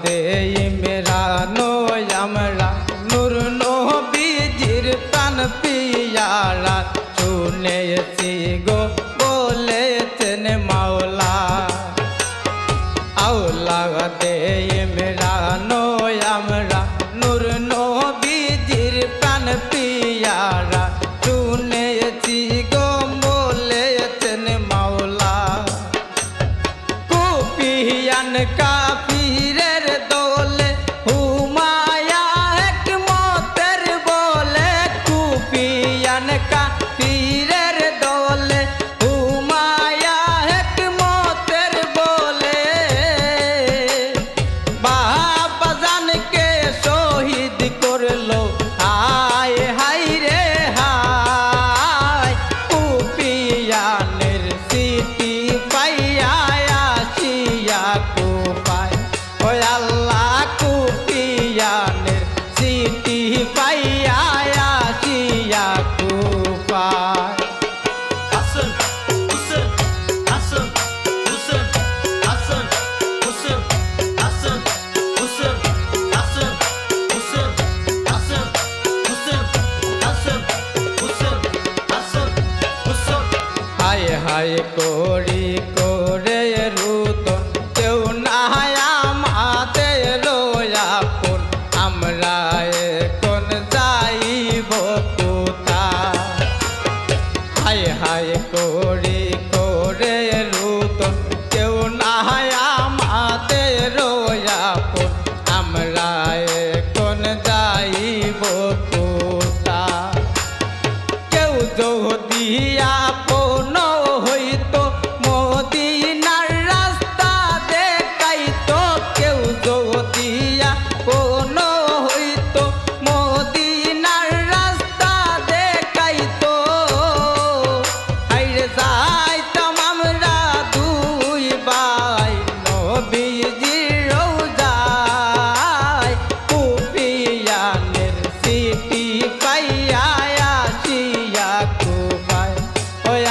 দে ইমরানো আমরা নূর নবীজির প্রাণ পিয়ারা শুনেছি গো বলেছেন মাওলা। আওলা দে ইমরানো আমরা নূর নবীজির প্রাণ পিয়ারা শুনেছি গো বলেছেন মাওলা। কুফিয়ান কাফিরের দোলে হুমায়া হিকমতের বলে, কুফিয়ান কাফিরের দোলে হুমায়া হিকমতের বলে, বাবাজানকে শহীদ করলো হায় হায় রে হায়। কুফিয়ানের সিটি পাইয়া আসিয়া কুপায়, ওই আল্লাহ কুফিয়ানের সিটি পাইয়া আসিয়া কুপায়। Hasan, Hussein, Hasan, Hussein, Hasan, Hussein, Hasan, Hussein, Hasan, Hussein, Hasan, Hussein, Hasan, Hussein, Hasan, Hussein. হায় হায় করি করে রুদন কেউ না আমাদের আপন, আমরা এখন যাইব কোথায়। হায় হায় করি করে রুদন কেউ না আমাদের আপন, আমরা এখন যাইব কোথায়। কেউ যদি আপন হইতো মদিনার রাস্তা দেখাইতো, কেউ যদি আপন হইতো মদিনার রাস্তা দেখাইতো, আইরে যাইতাম আমরা দুই ভাই নবীজির রওজায়। কুফিয়ানের সিটি পাইয়া আসিয়া কুপায়, ওই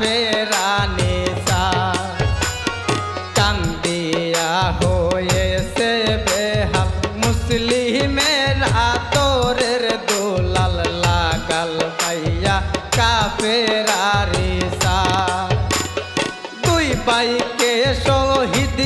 কাফেরা নেশা কান্দিয়া হয়েছে বেহাল মুসলিমেরা তোরের দুলাল লাগাল পাইয়া কাফেরা রেশা দুই ভাইকে শহীদ